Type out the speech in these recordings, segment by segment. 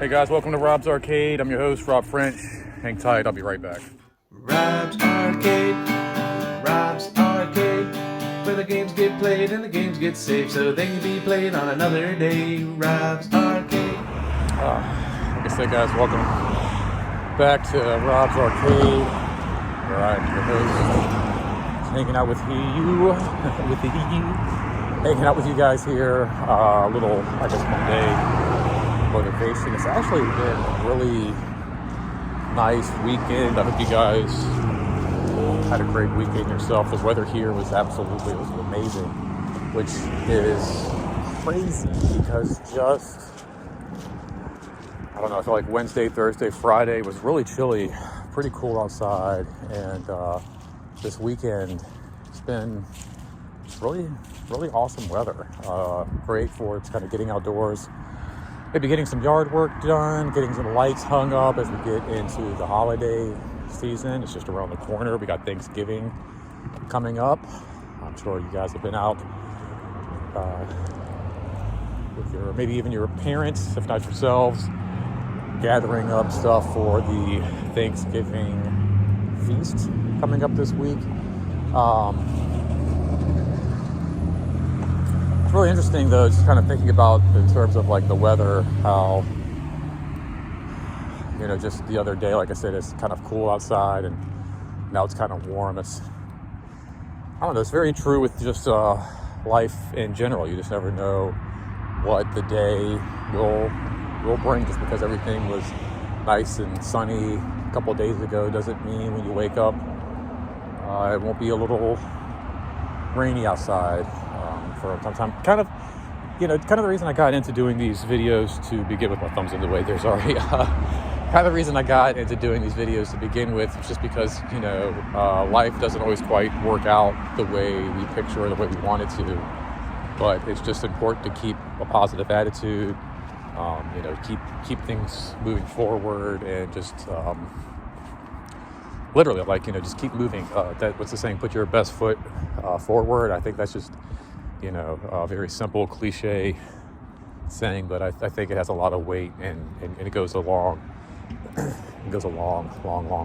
Hey guys, welcome to Rob's Arcade. I'm your host, Rob French. Hang tight, I'll be right back. Rob's Arcade, Rob's Arcade, where the games get played and the games get saved so they can be played on another day. Rob's Arcade. Like I said, guys, welcome back to Rob's Arcade, where I'm your host, hanging out with hanging out with you guys here. A little, I guess, Monday motivation. It's actually been a really nice weekend. I hope you guys had a great weekend yourself. The weather here was amazing, which is crazy because I don't know, I feel like Wednesday, Thursday, Friday was really chilly, pretty cool outside, and this weekend it's been really awesome weather. Great for kind of getting outdoors, maybe getting some yard work done, getting some lights hung up as we get into the holiday season. It's just around the corner. We got Thanksgiving coming up. I'm sure you guys have been out with maybe even your parents, if not yourselves, gathering up stuff for the Thanksgiving feast coming up this week. It's really interesting though, just kind of thinking about in terms of like the weather, how, you know, just the other day, like I said, it's kind of cool outside and now it's kind of warm. I don't know, it's very true with just life in general. You just never know what the day will bring. Just because everything was nice and sunny a couple of days ago doesn't mean when you wake up it won't be a little rainy outside for some time. Kind of the reason I got into doing these videos to begin with, my thumbs in the way, there's already kind of the reason I got into doing these videos to begin with is just because, you know, life doesn't always quite work out the way we picture or the way we want it to, but it's just important to keep a positive attitude, you know, keep things moving forward, and just literally, like, you know, just keep moving. What's the saying? Put your best foot forward. I think that's just, you know, a very simple cliche saying, but I think it has a lot of weight, and it goes a long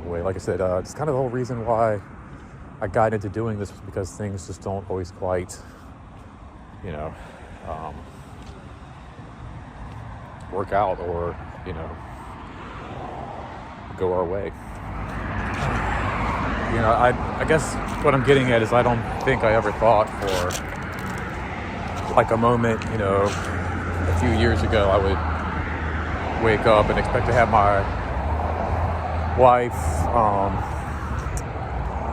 way. Like I said, it's kind of the whole reason why I got into doing this, because things just don't always quite, you know, work out, or, you know, go our way. You know, I guess what I'm getting at is I don't think I ever thought for like a moment, you know, a few years ago I would wake up and expect to have my wife,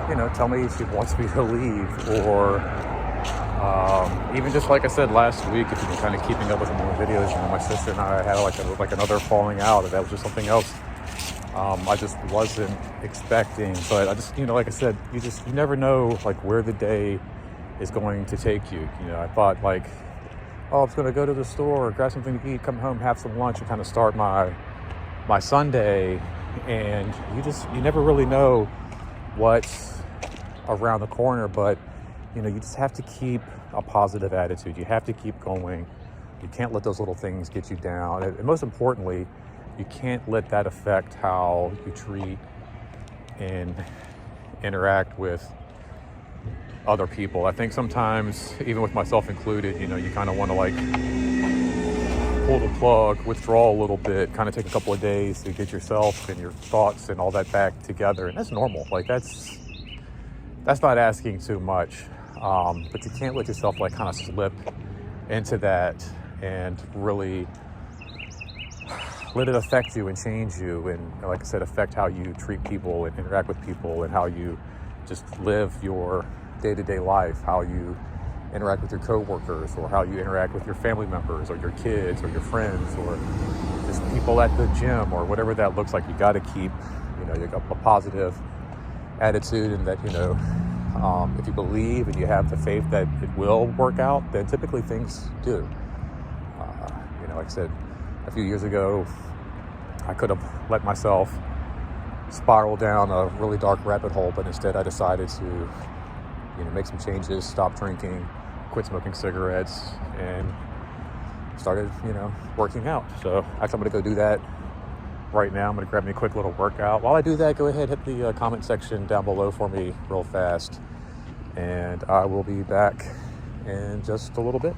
you know, tell me she wants me to leave, or even just like I said last week, if you've been kind of keeping up with my videos, you know, my sister and I had like another falling out, and that was just something else I just wasn't expecting. But I just, you know, like I said, you never know like where the day is going to take you. You know, I thought like, oh, I was going to go to the store, grab something to eat, come home, have some lunch, and kind of start my Sunday. And you never really know what's around the corner, but, you know, you just have to keep a positive attitude. You have to keep going. You can't let those little things get you down. And most importantly, you can't let that affect how you treat and interact with other people. I think sometimes, even with myself included, you know, you kind of want to like pull the plug, withdraw a little bit, kind of take a couple of days to get yourself and your thoughts and all that back together. And that's normal. Like that's not asking too much. But you can't let yourself like kind of slip into that and really let it affect you and change you, and like I said, affect how you treat people and interact with people, and how you just live your day-to-day life, how you interact with your coworkers, or how you interact with your family members, or your kids, or your friends, or just people at the gym, or whatever that looks like. You got to keep, you know, a positive attitude, and that, you know, if you believe and you have the faith that it will work out, then typically things do. You know, like I said, a few years ago, I could have let myself spiral down a really dark rabbit hole, but instead I decided to, you know, make some changes, stop drinking, quit smoking cigarettes, and started, working out. So actually, I'm going to go do that right now. I'm going to grab me a quick little workout. While I do that, go ahead, hit the comment section down below for me real fast. And I will be back in just a little bit.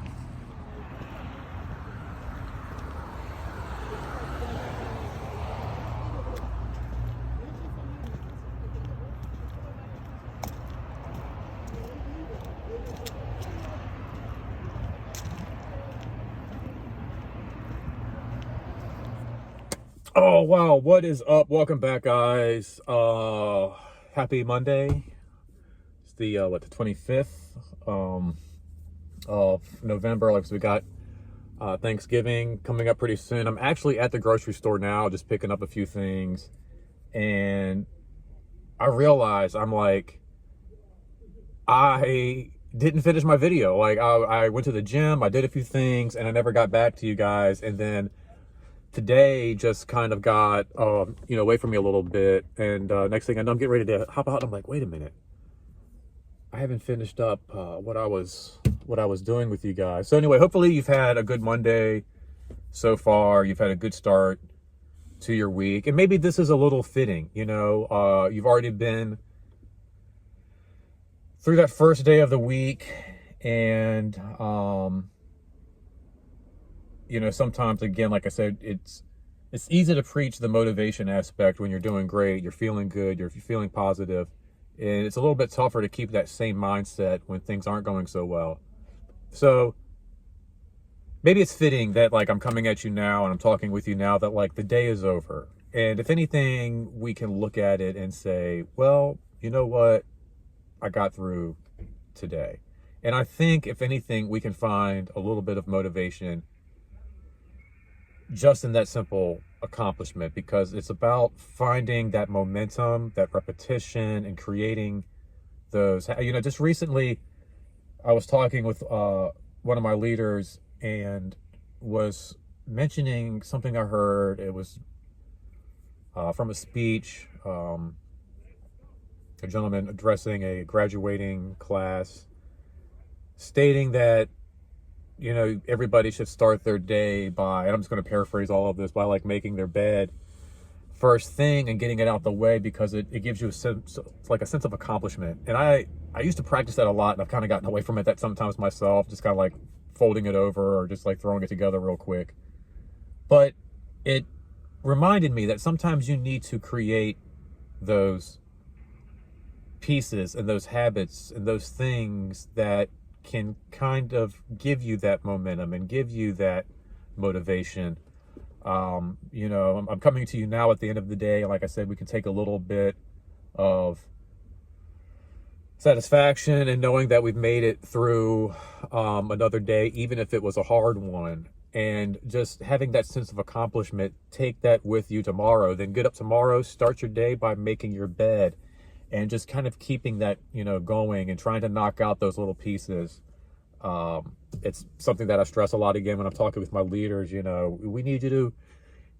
Oh wow, what is up? Welcome back, guys. Happy Monday. It's the the 25th of November. Like, so we got Thanksgiving coming up pretty soon. I'm actually at the grocery store now, just picking up a few things, and I realized I didn't finish my video. Like, I went to the gym, I did a few things, and I never got back to you guys. And then today just kind of got away from me a little bit, and next thing I know, I'm getting ready to hop out, and I'm like, wait a minute, I haven't finished up what I was doing with you guys. So anyway, hopefully you've had a good Monday so far. You've had a good start to your week, and maybe this is a little fitting. You've already been through that first day of the week, and sometimes, again, like I said, it's easy to preach the motivation aspect when you're doing great, you're feeling good, you're feeling positive, and it's a little bit tougher to keep that same mindset when things aren't going so well. So maybe it's fitting that, like, I'm coming at you now and I'm talking with you now that, like, the day is over. And if anything, we can look at it and say, well, you know what? I got through today. And I think, if anything, we can find a little bit of motivation just in that simple accomplishment, because it's about finding that momentum, that repetition, and creating those. Just recently I was talking with one of my leaders, and was mentioning something I heard. It was from a speech, a gentleman addressing a graduating class, stating that everybody should start their day by, and I'm just going to paraphrase all of this, by like making their bed first thing and getting it out the way, because it gives you a sense of accomplishment. And I used to practice that a lot, and I've kind of gotten away from it that sometimes myself, just kind of like folding it over or just like throwing it together real quick. But it reminded me that sometimes you need to create those pieces and those habits and those things that can kind of give you that momentum and give you that motivation. I'm coming to you now at the end of the day. Like I said, we can take a little bit of satisfaction in knowing that we've made it through another day, even if it was a hard one, and just having that sense of accomplishment. Take that with you tomorrow. Then get up tomorrow, start your day by making your bed, and just kind of keeping that, going and trying to knock out those little pieces. It's something that I stress a lot, again, when I'm talking with my leaders. We need you to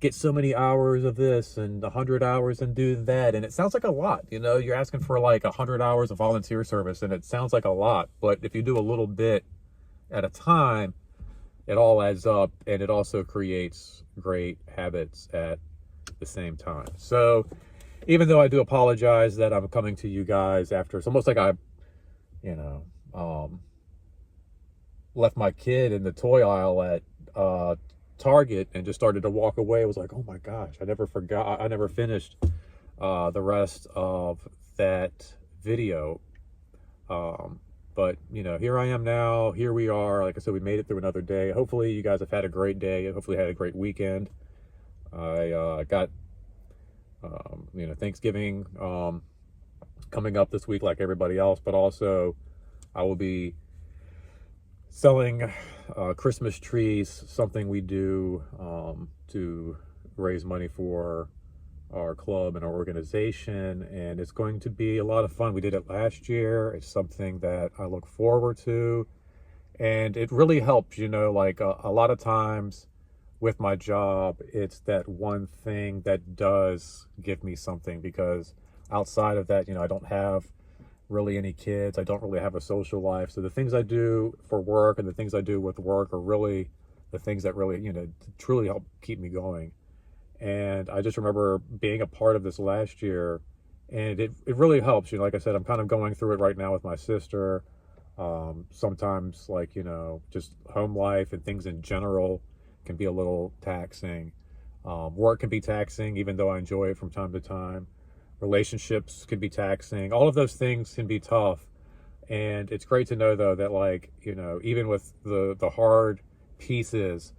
get so many hours of this and 100 hours and do that. And it sounds like a lot. You're asking for like 100 hours of volunteer service, and it sounds like a lot. But if you do a little bit at a time, it all adds up, and it also creates great habits at the same time. So even though I do apologize that I'm coming to you guys after, it's almost like I, left my kid in the toy aisle at Target and just started to walk away. I was like, oh my gosh, I never finished the rest of that video. But here I am now. Here we are. Like I said, we made it through another day. Hopefully you guys have had a great day. Hopefully had a great weekend. I got Thanksgiving coming up this week like everybody else, but also I will be selling Christmas trees, something we do to raise money for our club and our organization, and it's going to be a lot of fun. We did it last year. It's something that I look forward to, and it really helps. Like a lot of times with my job, it's that one thing that does give me something, because outside of that, I don't have really any kids. I don't really have a social life. So the things I do for work and the things I do with work are really the things that really, you know, truly help keep me going. And I just remember being a part of this last year, and it really helps. You know, like I said, I'm kind of going through it right now with my sister. Sometimes, like, you know, just home life and things in general can be a little taxing. Work can be taxing, even though I enjoy it from time to time. Relationships can be taxing. All of those things can be tough. And it's great to know, though, that, like, you know, even with the hard pieces,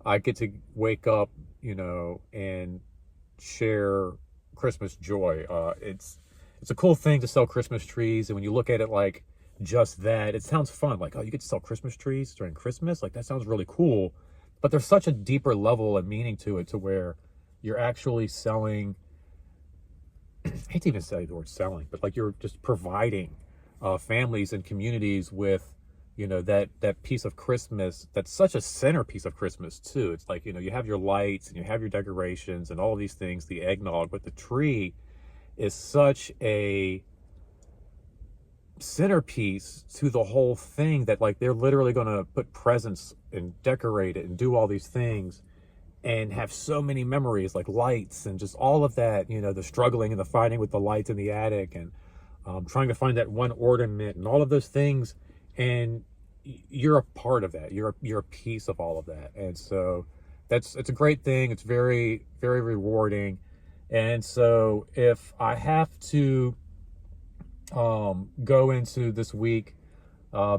I get to wake up, you know, and share Christmas joy. It's a cool thing to sell Christmas trees, and when you look at it like just that, it sounds fun. Like, oh, you get to sell Christmas trees during Christmas? Like, that sounds really cool. But there's such a deeper level and meaning to it, to where you're actually selling, I hate to even say the word selling, but like you're just providing families and communities with, you know, that piece of Christmas that's such a centerpiece of Christmas too. It's like, you know, you have your lights and you have your decorations and all of these things, the eggnog, but the tree is such a centerpiece to the whole thing, that like they're literally going to put presents and decorate it and do all these things and have so many memories, like lights and just all of that, you know, the struggling and the fighting with the lights in the attic, and trying to find that one ornament and all of those things. And you're a part of that. You're a piece of all of that. And so it's a great thing. It's very, very rewarding. And so if I have to go into this week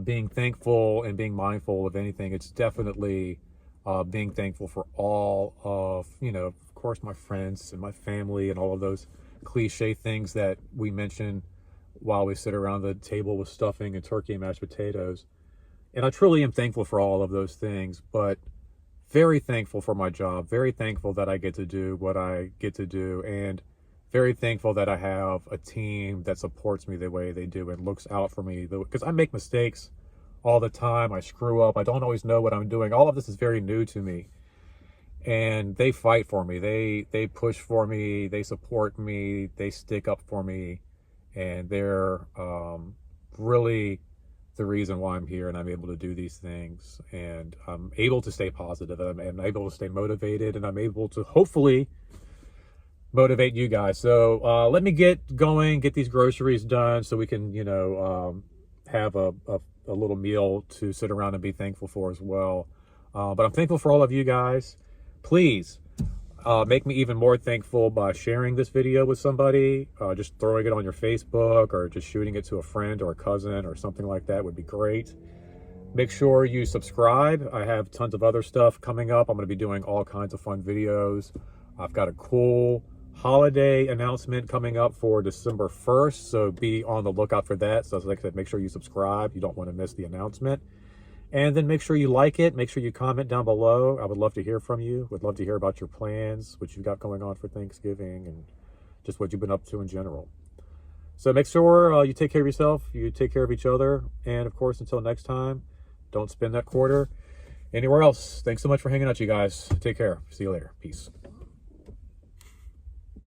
being thankful and being mindful of anything, it's definitely being thankful for all of, you know, of course, my friends and my family and all of those cliche things that we mention while we sit around the table with stuffing and turkey and mashed potatoes. And I truly am thankful for all of those things, but very thankful for my job, very thankful that I get to do what I get to do, and very thankful that I have a team that supports me the way they do and looks out for me. Because I make mistakes all the time. I screw up. I don't always know what I'm doing. All of this is very new to me. And they fight for me. They push for me. They support me. They stick up for me. And they're really the reason why I'm here and I'm able to do these things. And I'm able to stay positive. And I'm able to stay motivated. And I'm able to hopefully motivate you guys. So let me get going, get these groceries done so we can, you know, have a little meal to sit around and be thankful for as well. But I'm thankful for all of you guys. Please make me even more thankful by sharing this video with somebody, just throwing it on your Facebook, or just shooting it to a friend or a cousin or something like that would be great. Make sure you subscribe. I have tons of other stuff coming up. I'm going to be doing all kinds of fun videos. I've got a cool holiday announcement coming up for December 1st, so be on the lookout for that. So like I said, make sure you subscribe. You don't want to miss the announcement. And then make sure you like it. Make sure you comment down below. I would love to hear from you. Would love to hear about your plans, what you've got going on for Thanksgiving, and just what you've been up to in general. So make sure you take care of yourself, you take care of each other, and of course, until next time, don't spend that quarter anywhere else. Thanks so much for hanging out, you guys. Take care. See you later. Peace.